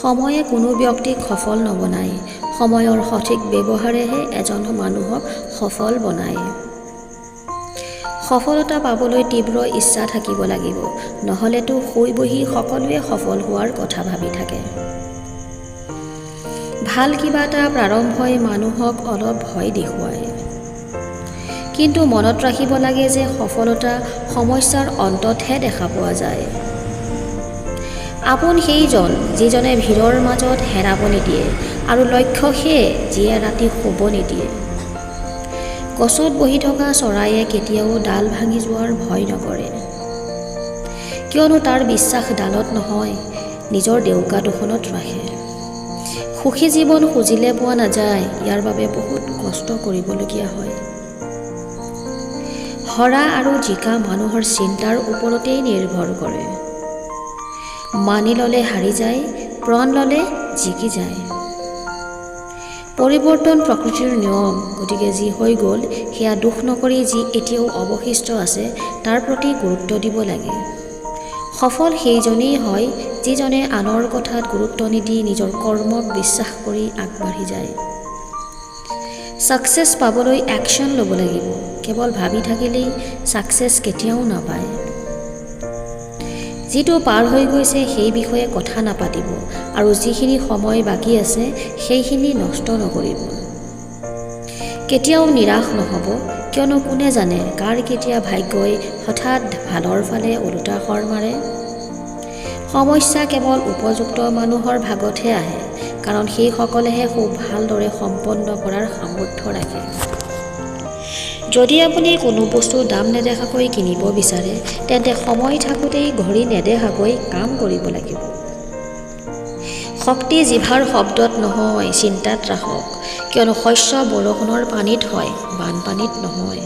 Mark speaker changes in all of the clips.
Speaker 1: সময়ে কোনো ব্যক্তিক সফল নবনায়, সময়ৰ সঠিক ব্যৱহাৰেহে এজন মানুহক সফল বনায়। সফলতা পাবলৈ তীব্ৰ ইচ্ছা থাকিব লাগিব, নহ'লেতো শুই বহি সকলোৱে সফল হোৱাৰ কথা ভাবি থাকে। ভাল কিবা এটা প্ৰাৰম্ভই মানুহক অলপ ভয় দেখুৱায়। কিন্তু মনত ৰাখিব লাগে যে সফলতা সমস্যাৰ অন্ততহে দেখা পোৱা যায়। আপোন সেইজন যিজনে ভিৰৰ মাজত হেৰাব নিদিয়ে আৰু লক্ষ্য সেয়ে যিয়ে ৰাতি শুব নিদিয়ে। গছত বহি থকা চৰাইয়ে কেতিয়াও ডাল ভাঙি যোৱাৰ ভয় নকৰে, কিয়নো তাৰ বিশ্বাস ডালত নহয়, নিজৰ ডেউকা দুখনত ৰাখে। সুখী জীৱন খুজিলে পোৱা নাযায়, ইয়াৰ বাবে বহুত কষ্ট কৰিবলগীয়া হয়। হৰা আৰু জিকা মানুহৰ চিন্তাৰ ওপৰতেই নিৰ্ভৰ কৰে। মানি ল'লে হাৰি যায়, প্रण ল'লে জিকি যায়। পৰিৱৰ্তন প্ৰকৃতিৰ নিয়ম, গতিকে যি হৈ গ'ল সেয়া দুখ নকৰি যি এতিয়াও অৱশিষ্ট আছে তাৰ প্ৰতি গুৰুত্ব দিব লাগে। সফল সেইজনেই হয় যিজনে আনৰ কথাত গুৰুত্ব নিদি নিজৰ কৰ্মক বিশ্বাস কৰি আগবাঢ়ি যায়। ছাকচেছ পাবলৈ একশ্যন ল'ব লাগিব, কেৱল ভাবি থাকিলেই ছাকচেছ কেতিয়াও নাপায়। যিটো পাৰ হৈ গৈছে সেই বিষয়ে কথা নাপাতিব আৰু যিখিনি সময় বাকী আছে সেইখিনি নষ্ট নকৰিব। কেতিয়াও নিৰাশ নহ'ব, কিয়নো কোনে জানে কাৰ কেতিয়া ভাগ্যই হঠাৎ ভালৰ ফালে ওলোটা শৰ মাৰে। সমস্যা কেৱল উপযুক্ত মানুহৰ ভাগতহে আহে, কাৰণ সেইসকলেহে খুব ভালদৰে সম্পন্ন কৰাৰ সামৰ্থ্য ৰাখে। যদি আপুনি কোনো বস্তু দাম নেদেখাকৈ কিনিব বিচাৰে, তেন্তে সময় থাকোঁতেই ঘড়ী নেদেখাকৈ কাম কৰিব লাগিব। শক্তি জিভাৰ শব্দত নহয়, চিন্তাত ৰাখক, কিয়নো শস্য বৰষুণৰ পানীত হয়, বানপানীত নহয়।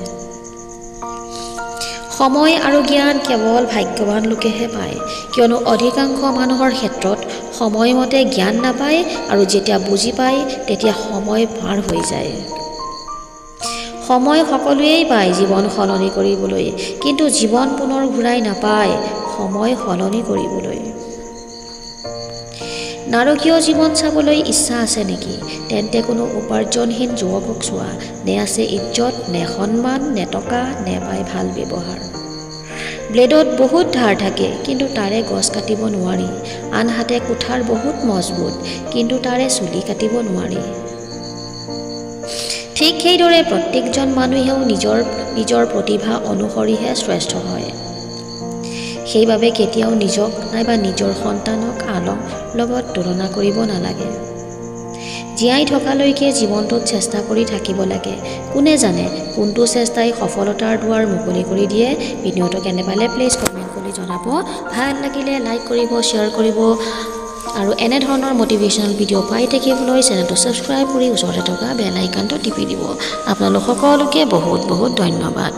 Speaker 1: সময় আৰু জ্ঞান কেৱল ভাগ্যৱান লোকেহে পায়, কিয়নো অধিকাংশ মানুহৰ ক্ষেত্ৰত সময়মতে জ্ঞান নাপায় আৰু যেতিয়া বুজি পায় তেতিয়া সময় পাৰ হৈ যায়। সময় সকলোৱেই পায় জীৱন সলনি কৰিবলৈ, কিন্তু জীৱন পুনৰ ঘূৰাই নাপায় সময় সলনি কৰিবলৈ। নাৰকীয় জীৱন চাবলৈ ইচ্ছা আছে নেকি? তেন্তে কোনো উপাৰ্জনহীন যুৱকক চোৱা, নে আছে ইজ্জত, নে সন্মান, নে টকা, নে পায় ভাল ব্যৱহাৰ। ব্লেডত বহুত ধাৰ থাকে, কিন্তু তাৰে গছ কাটিব নোৱাৰি। আনহাতে কুঠাৰ বহুত মজবুত, কিন্তু তাৰে চুলি কাটিব নোৱাৰি। ঠিক সেইদৰে প্ৰত্যেকজন মানুহেও নিজৰ প্ৰতিভা অনুসৰিহে শ্ৰেষ্ঠ হয়। সেইবাবে কেতিয়াও নিজক নাইবা নিজৰ সন্তানক আনৰ লগত তুলনা কৰিব নালাগে। জীয়াই থকালৈকে জীৱনটোত চেষ্টা কৰি থাকিব লাগে। কোনে জানে কোনটো চেষ্টাই সফলতাৰ দুৱাৰ মুকলি কৰি দিয়ে। ভিডিঅ'টো কেনে পালে প্লিজ কমেণ্ট কৰি জনাব। ভাল লাগিলে লাইক কৰিব, শ্বেয়াৰ কৰিব আৰু এনেধৰণৰ মটিভেশ্যনেল ভিডিঅ' পাই থাকিবলৈ চেনেলটো ছাবস্ক্ৰাইব কৰি ওচৰতে থকা বেল আইকনটো টিপি দিব। আপোনালোক সকলোকে বহুত বহুত ধন্যবাদ।